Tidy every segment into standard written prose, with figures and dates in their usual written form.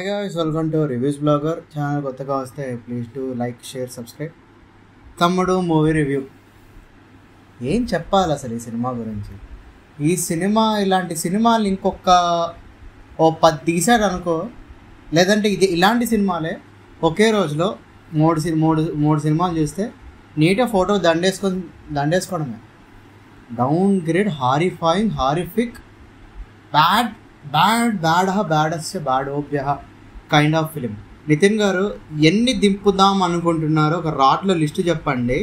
Hi guys, welcome to Reviews Blogger channel. కొత్తగా వస్తే please to like, share, subscribe. తమ్ముడు movie review. ఏం చెప్పాలి అసలు ఈ సినిమా గురించి? ఈ సినిమా ఇలాంటి సినిమాలు ఇంకొక 10 తీసాడు అనుకో, లేదంటే ఇలాంటి సినిమాలే ఒకే రోజులో మూడు సినిమాలు చూస్తే నీట్గా ఫోటో దండేసుకోవడమే. Down grade, horrifying, horrific, baddest kind of film. Nitin garu ఎన్ని దింపుదాం అనుకుంటున్నారో ఒక రాట్లో లిస్ట్ చెప్పండి.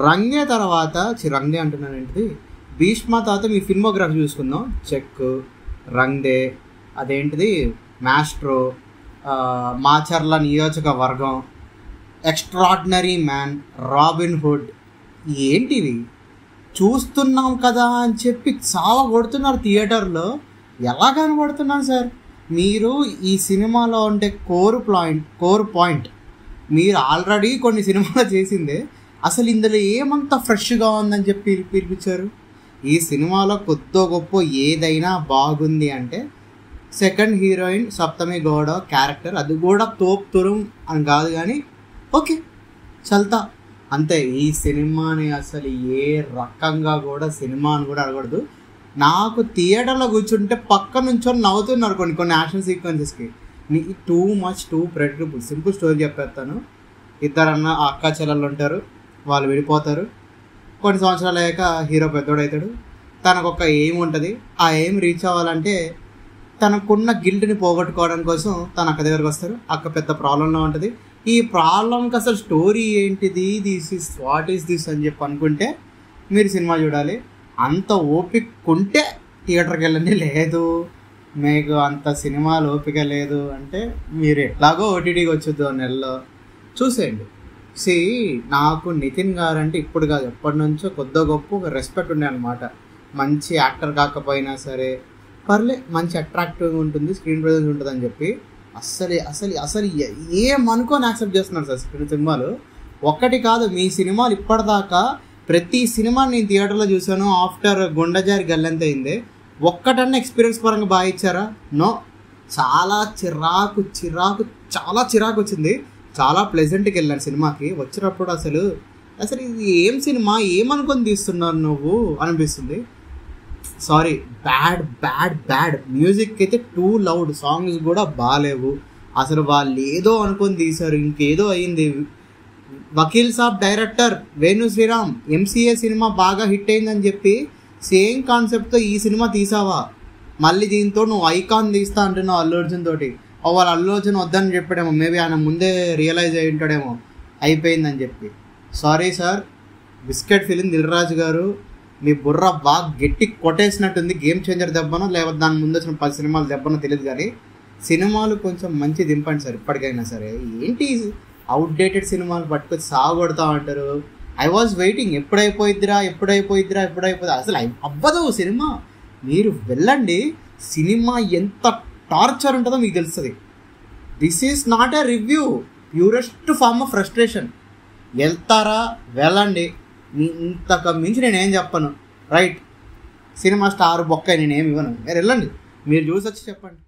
రంగే తర్వాత రంగే అంటున్నాను ఏంటిది, భీష్మ తర్వాత మీ ఫిల్మోగ్రఫీ చూసుకుందాం. చెక్, రంగ్దే, అదేంటిది మాస్ట్రో, మాచర్ల నియోజకవర్గం, ఎక్స్ట్రాడినరీ మ్యాన్, రాబిన్ హుడ్. ఏంటివి చూస్తున్నాం కదా అని చెప్పి చాలా కొడుతున్నారు థియేటర్లో. ఎలా కనబడుతున్నాను సార్ మీరు? ఈ సినిమాలో ఉండే కోర్ పాయింట్ మీరు ఆల్రెడీ కొన్ని సినిమాలు చేసిందే. అసలు ఇందులో ఏమంత ఫ్రెష్గా ఉందని చెప్పి పిలిపించారు. ఈ సినిమాలో కొద్దో గొప్ప ఏదైనా బాగుంది అంటే సెకండ్ హీరోయిన్ సప్తమి గౌడ క్యారెక్టర్, అది కూడా తోపుతురం అని కాదు కానీ ఓకే చల్తా అంతే. ఈ సినిమాని అసలు ఏ రకంగా కూడా సినిమా అని కూడా అడగకూడదు. నాకు థియేటర్లో కూర్చుంటే పక్క నుంచో నవ్వుతున్నారు కొన్ని యాక్షన్ సీక్వెన్సెస్కి. Too predictable. సింపుల్ స్టోరీ చెప్పేస్తాను. ఇద్దరన్న అక్క చెల్లెళ్ళు ఉంటారు, వాళ్ళు విడిపోతారు. కొన్ని సంవత్సరాలు అయ్యాక హీరో పెద్దోడవుతాడు. తనకు ఒక ఎయిమ్ ఉంటుంది. ఆ ఎయిమ్ రీచ్ అవ్వాలంటే తనకున్న గిల్ట్ని పోగొట్టుకోవడం కోసం తన అక్క దగ్గరకు వస్తారు. అక్క పెద్ద ప్రాబ్లంలో ఉంటుంది. ఈ ప్రాబ్లంకి అసలు స్టోరీ ఏంటిది, వాట్ ఈస్ దిస్ అని చెప్పి అనుకుంటే మీరు సినిమా చూడాలి. అంత ఓపిక ఉంటే థియేటర్కి వెళ్ళండి. లేదు మీకు అంత సినిమాలు ఓపిక లేదు అంటే మీరు ఎట్లాగో ఓటీటీకి వచ్చేద్దు నెలలో చూసేయండి. నాకు నితిన్ గారు అంటే ఇప్పుడు కాదు, ఎప్పటి నుంచో కొద్ది గొప్ప ఒక రెస్పెక్ట్ ఉండే అనమాట. మంచి యాక్టర్ కాకపోయినా సరే పర్లే, మంచి అట్రాక్టివ్గా ఉంటుంది, స్క్రీన్ ప్రెజెన్స్ ఉంటుంది అని చెప్పి అసలు ఏమనుకొని యాక్సెప్ట్ చేస్తున్నారు సార్ సినిమాలు. ఒక్కటి కాదు, మీ సినిమాలు ఇప్పటిదాకా ప్రతి సినిమా నేను థియేటర్లో చూసాను. ఆఫ్టర్ గుండెజారి గల్లంత అయింది. ఒక్కటన్నా ఎక్స్పీరియన్స్ పరంగా బాగా ఇచ్చారా? నో. చాలా చిరాకు వచ్చింది. చాలా ప్లెజెంట్కి వెళ్ళాను సినిమాకి. వచ్చినప్పుడు అసలు ఇది ఏం సినిమా, ఏమనుకొని తీస్తున్నారు నువ్వు అనిపిస్తుంది. సారీ, బ్యాడ్ మ్యూజిక్ అయితే టూ లౌడ్, సాంగ్స్ కూడా బాగాలేవు. అసలు వాళ్ళు ఏదో అనుకొని తీశారు, ఇంకేదో అయింది. Vakeel Saab director Venu Sriram MCA cinema బాగా హిట్ అయిందని చెప్పి సేమ్ కాన్సెప్ట్తో ఈ సినిమా తీసావా? మళ్ళీ దీంతో నువ్వు ఐకాన్ తీస్తా అంటున్నావు అల్లు అర్జున్ తోటి. వాళ్ళు అల్లు అర్జున్ వద్దని చెప్పాడేమో, మేబీ ఆయన ముందే రియలైజ్ అయి ఉంటాడేమో అయిపోయిందని చెప్పి. Sorry sir, biscuit film Dil Raju గారు, మీ బుర్ర బాగా గట్టి కొట్టేసినట్టుంది. గేమ్ చేంజర్ దెబ్బనో లేకపోతే దాని ముందు వచ్చిన 10 సినిమాలు దెబ్బనో తెలియదు కానీ సినిమాలు కొంచెం మంచి దింపండి సార్ ఇప్పటికైనా సరే. ఏంటి అవుట్డేటెడ్ సినిమాలు పట్టుకొని సాగొడతా అంటారు. ఐ వాజ్ వెయిటింగ్, ఎప్పుడైపోయిద్దిరా అసలు అవ్వదు సినిమా. మీరు వెళ్ళండి, సినిమా ఎంత టార్చర్ ఉంటుందో మీకు తెలుస్తుంది. This is not a review, purest form of frustration. వెళ్తారా వెళ్ళండి, ఇంతకు మించి నేనేం చెప్పను. రైట్, సినిమా స్టార్ బొక్క నేనేమి ఇవ్వను. మీరు వెళ్ళండి, మీరు చూసి వచ్చి చెప్పండి.